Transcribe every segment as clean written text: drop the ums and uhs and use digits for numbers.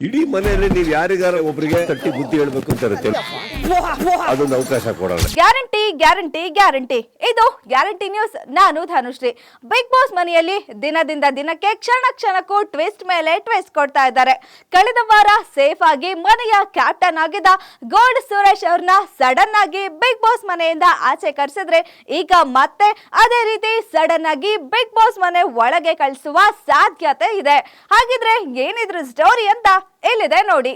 ಇಡೀ ಮನೆಯಲ್ಲಿ ನೀವು ಯಾರಿಗಾರ ಒಬ್ಬರಿಗೆ ತಟ್ಟಿ ಬುದ್ಧಿ ಹೇಳ್ಬೇಕು ಅಂತ ಇರುತ್ತೆ, ಅದೊಂದು ಅವಕಾಶ ಕೊಡೋಣ. ಗ್ಯಾರಂಟಿ ಗ್ಯಾರಂಟಿ ಗ್ಯಾರಂಟಿ, ಇದು ಗ್ಯಾರಂಟಿ ನ್ಯೂಸ್. ನಾನು ಧನುಶ್ರೀ. ಬಿಗ್ ಬಾಸ್ ಮನೆಯಲ್ಲಿ ದಿನದಿಂದ ದಿನಕ್ಕೆ ಕ್ಷಣ ಕ್ಷಣಕ್ಕೂ ಟ್ವಿಸ್ಟ್ ಮೇಲೆ ಟ್ವಿಸ್ಟ್ ಕೊಡ್ತಾ ಇದ್ದಾರೆ. ಕಳೆದ ವಾರ ಸೇಫ್ ಆಗಿ ಮನೆಯ ಕ್ಯಾಪ್ಟನ್ ಆಗಿದ್ದ ಗೋಲ್ಡ್ ಸುರೇಶ್ ಅವ್ರನ್ನ ಸಡನ್ ಆಗಿ ಬಿಗ್ ಬಾಸ್ ಮನೆಯಿಂದ ಆಚೆ ಕರೆಸಿದ್ರೆ, ಈಗ ಮತ್ತೆ ಅದೇ ರೀತಿ ಸಡನ್ ಆಗಿ ಬಿಗ್ ಬಾಸ್ ಮನೆ ಒಳಗೆ ಕಳಿಸುವ ಸಾಧ್ಯತೆ ಇದೆ. ಹಾಗಿದ್ರೆ ಏನಿದ್ರು ಸ್ಟೋರಿ ಅಂತ ಇಲ್ಲಿದೆ ನೋಡಿ.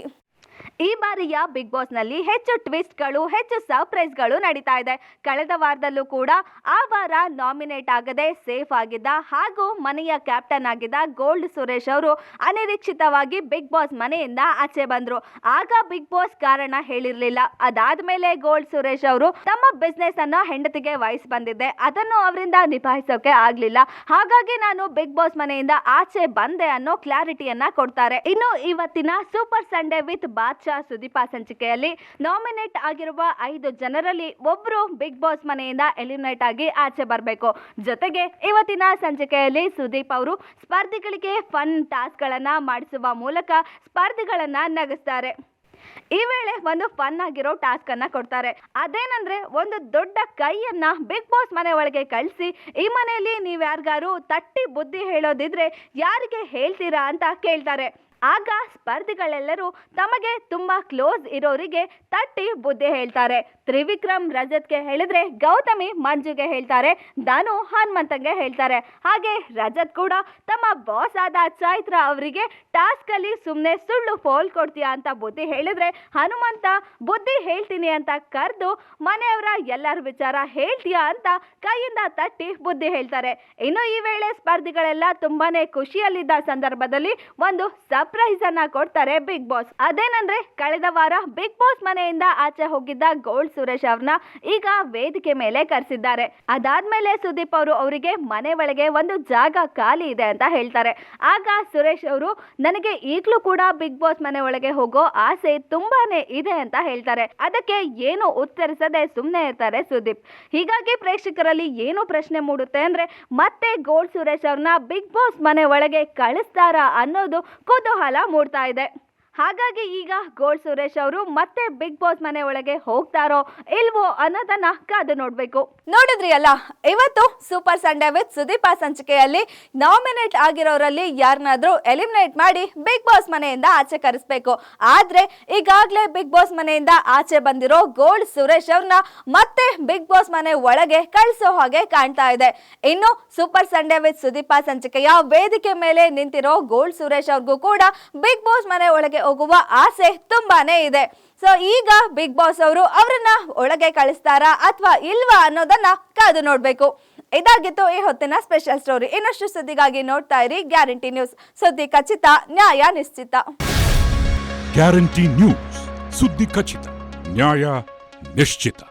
ಈ ಬಾರಿಯ ಬಿಗ್ ಬಾಸ್ ನಲ್ಲಿ ಹೆಚ್ಚು ಟ್ವಿಸ್ಟ್ಗಳು, ಹೆಚ್ಚು ಸರ್ಪ್ರೈಸ್ಗಳು ನಡೀತಾ ಇದೆ. ಕಳೆದ ವಾರದಲ್ಲೂ ಕೂಡ ಆ ವಾರ ನಾಮಿನೇಟ್ ಆಗದೆ ಸೇಫ್ ಆಗಿದ್ದ ಹಾಗೂ ಮನೆಯ ಕ್ಯಾಪ್ಟನ್ ಆಗಿದ್ದ ಗೋಲ್ಡ್ ಸುರೇಶ್ ಅವರು ಅನಿರೀಕ್ಷಿತವಾಗಿ ಬಿಗ್ ಬಾಸ್ ಮನೆಯಿಂದ ಆಚೆ ಬಂದ್ರು. ಆಗ ಬಿಗ್ ಬಾಸ್ ಕಾರಣ ಹೇಳಿರ್ಲಿಲ್ಲ. ಅದಾದ್ಮೇಲೆ ಗೋಲ್ಡ್ ಸುರೇಶ್ ಅವರು ತಮ್ಮ ಬಿಸ್ನೆಸ್ ಅನ್ನ ಹೆಂಡತಿಗೆ ವಹಿಸಿ ಬಂದಿದ್ದೆ, ಅದನ್ನು ಅವರಿಂದ ನಿಭಾಯಿಸೋಕೆ ಆಗ್ಲಿಲ್ಲ, ಹಾಗಾಗಿ ನಾನು ಬಿಗ್ ಬಾಸ್ ಮನೆಯಿಂದ ಆಚೆ ಬಂದೆ ಅನ್ನೋ ಕ್ಲಾರಿಟಿಯನ್ನ ಕೊಡ್ತಾರೆ. ಇನ್ನು ಇವತ್ತಿನ ಸೂಪರ್ ಸಂಡೇ ವಿತ್ ಬಾದ್ಶಾ ಸುದೀಪ ಸಂಚಿಕೆಯಲ್ಲಿ ನಾಮಿನೇಟ್ ಆಗಿರುವ 5 ಜನರಲ್ಲಿ ಒಬ್ರು ಬಿಗ್ ಬಾಸ್ ಮನೆಯಿಂದ ಎಲಿಮಿನೇಟ್ ಆಗಿ ಆಚೆ ಬರಬೇಕು. ಜೊತೆಗೆ ಇವತ್ತಿನ ಸಂಚಿಕೆಯಲ್ಲಿ ಸುದೀಪ್ ಅವರು ಸ್ಪರ್ಧಿಗಳಿಗೆ ಫನ್ ಟಾಸ್ಕ್ ಗಳನ್ನ ಮಾಡಿಸುವ ಮೂಲಕ ಸ್ಪರ್ಧಿಗಳನ್ನ ನಗಿಸ್ತಾರೆ. ಈ ವೇಳೆ ಒಂದು ಫನ್ ಆಗಿರೋ ಟಾಸ್ಕ್ ಅನ್ನ ಕೊಡ್ತಾರೆ. ಅದೇನಂದ್ರೆ, ಒಂದು ದೊಡ್ಡ ಕೈಯನ್ನ ಬಿಗ್ ಬಾಸ್ ಮನೆ ಒಳಗೆ ಕಳಿಸಿ, ಈ ಮನೆಯಲ್ಲಿ ನೀವ್ ಯಾರಿಗಾರು ತಟ್ಟಿ ಬುದ್ಧಿ ಹೇಳೋದಿದ್ರೆ ಯಾರಿಗೆ ಹೇಳ್ತೀರಾ ಅಂತ ಕೇಳ್ತಾರೆ. ಆಗ ಸ್ಪರ್ಧಿಗಳೆಲ್ಲರೂ ತಮಗೆ ತುಂಬಾ ಕ್ಲೋಸ್ ಇರೋರಿಗೆ ತಟ್ಟಿ ಬುದ್ಧಿ ಹೇಳ್ತಾರೆ. ತ್ರಿವಿಕ್ರಮ್ ರಜತ್ಗೆ ಹೇಳಿದ್ರೆ, ಗೌತಮಿ ಮಂಜುಗೆ ಹೇಳ್ತಾರೆ, ದಾನು ಹನುಮಂತಂಗೆ ಹೇಳ್ತಾರೆ. ಹಾಗೆ ರಜತ್ ಕೂಡ ತಮ್ಮ ಬಾಸ್ ಆದ ಚೈತ್ರ ಅವರಿಗೆ ಟಾಸ್ಕ್ ಅಲ್ಲಿ ಸುಮ್ನೆ ಸುಳ್ಳು ಫೋಲ್ ಕೊಡ್ತೀಯಾ ಅಂತ ಬುದ್ಧಿ ಹೇಳಿದ್ರೆ, ಹನುಮಂತ ಬುದ್ಧಿ ಹೇಳ್ತೀನಿ ಅಂತ ಕರೆದು ಮನೆಯವರ ಎಲ್ಲರ ವಿಚಾರ ಹೇಳ್ತೀಯಾ ಅಂತ ಕೈಯಿಂದ ತಟ್ಟಿ ಬುದ್ಧಿ ಹೇಳ್ತಾರೆ. ಇನ್ನು ಈ ವೇಳೆ ಸ್ಪರ್ಧಿಗಳೆಲ್ಲ ತುಂಬಾನೇ ಖುಷಿಯಲ್ಲಿದ್ದ ಸಂದರ್ಭದಲ್ಲಿ ಒಂದು ಸರ್ಪ್ರೈಸ್ ಅನ್ನ ಕೊಡ್ತಾರೆ ಬಿಗ್ ಬಾಸ್. ಅದೇನಂದ್ರೆ, ಕಳೆದ ವಾರ ಬಿಗ್ ಬಾಸ್ ಮನೆಯಿಂದ ಆಚೆ ಹೋಗಿದ್ದ ಗೋಲ್ಡ್ ಸುರೇಶ್ ಅವ್ರನ್ನ ಈಗ ವೇದಿಕೆ ಮೇಲೆ ಕರೆಸಿದ್ದಾರೆ. ಅದಾದ್ಮೇಲೆ ಸುದೀಪ್ ಅವರು ಅವರಿಗೆ ಮನೆ ಒಳಗೆ ಒಂದು ಜಾಗ ಖಾಲಿ ಇದೆ ಅಂತ ಹೇಳ್ತಾರೆ. ಆಗ ಸುರೇಶ್ ಅವರು, ನನಗೆ ಈಗಲೂ ಕೂಡ ಬಿಗ್ ಬಾಸ್ ಮನೆ ಒಳಗೆ ಹೋಗೋ ಆಸೆ ತುಂಬಾನೇ ಇದೆ ಅಂತ ಹೇಳ್ತಾರೆ. ಅದಕ್ಕೆ ಏನು ಉತ್ತರಿಸದೆ ಸುಮ್ಮನೆ ಇರ್ತಾರೆ ಸುದೀಪ್. ಹೀಗಾಗಿ ಪ್ರೇಕ್ಷಕರಲ್ಲಿ ಏನು ಪ್ರಶ್ನೆ ಮೂಡುತ್ತೆ ಅಂದ್ರೆ, ಮತ್ತೆ ಗೋಲ್ಡ್ ಸುರೇಶ್ ಅವ್ರನ್ನ ಬಿಗ್ ಬಾಸ್ ಮನೆ ಒಳಗೆ ಕಳಿಸ್ತಾರಾ ಅನ್ನೋದು ಕುತೂಹಲ ಮೂಡ್ತಾ ಇದೆ. ಹಾಗಾಗಿ ಈಗ ಗೋಲ್ಡ್ ಸುರೇಶ್ ಅವರು ಮತ್ತೆ ಬಿಗ್ ಬಾಸ್ ಮನೆ ಒಳಗೆ ಹೋಗ್ತಾರೋ ಇಲ್ವೋ ಅನ್ನೋದನ್ನ ಕಾದು ನೋಡ್ಬೇಕು. ನೋಡಿದ್ರಿ ಅಲ್ಲ, ಇವತ್ತು ಸೂಪರ್ ಸಂಡೇ ವಿತ್ ಸುದೀಪ ಸಂಚಿಕೆಯಲ್ಲಿ ನಾಮಿನೇಟ್ ಆಗಿರೋರಲ್ಲಿ ಯಾರನ್ನಾದ್ರೂ ಎಲಿಮಿನೇಟ್ ಮಾಡಿ ಬಿಗ್ ಬಾಸ್ ಮನೆಯಿಂದ ಆಚೆ ಕರೆಸ್ಬೇಕು. ಆದ್ರೆ ಈಗಾಗ್ಲೇ ಬಿಗ್ ಬಾಸ್ ಮನೆಯಿಂದ ಆಚೆ ಬಂದಿರೋ ಗೋಲ್ಡ್ ಸುರೇಶ್ ಅವ್ರನ್ನ ಮತ್ತೆ ಬಿಗ್ ಬಾಸ್ ಮನೆ ಒಳಗೆ ಕಳಿಸೋ ಹಾಗೆ ಕಾಣ್ತಾ ಇದೆ. ಇನ್ನು ಸೂಪರ್ ಸಂಡೇ ವಿತ್ ಸುದೀಪ ಸಂಚಿಕೆಯ ವೇದಿಕೆ ಮೇಲೆ ನಿಂತಿರೋ ಗೋಲ್ಡ್ ಸುರೇಶ್ ಅವ್ರಿಗೂ ಕೂಡ ಬಿಗ್ ಬಾಸ್ ಮನೆ ಒಳಗೆ ಹೋಗುವ ಆಸೆ ತುಂಬಾನೇ ಇದೆ. ಸೊ ಈಗ ಬಿಗ್ ಬಾಸ್ ಅವರು ಅವರನ್ನ ಒಳಗೆ ಕಳಿಸ್ತಾರಾ ಅಥವಾ ಇಲ್ವಾ ಅನ್ನೋದನ್ನ ಕಾದು ನೋಡ್ಬೇಕು. ಇದಾಗಿತ್ತು ಈ ಹೊತ್ತಿನ ಸ್ಪೆಷಲ್ ಸ್ಟೋರಿ. ಇನ್ನಷ್ಟು ಸುದ್ದಿಗಾಗಿ ನೋಡ್ತಾ ಇರಿ ಗ್ಯಾರಂಟಿ ನ್ಯೂಸ್. ಸುದ್ದಿ ಖಚಿತ, ನ್ಯಾಯ ನಿಶ್ಚಿತ. ಗ್ಯಾರಂಟಿ ನ್ಯೂಸ್, ಸುದ್ದಿ ಖಚಿತ, ನ್ಯಾಯ ನಿಶ್ಚಿತ.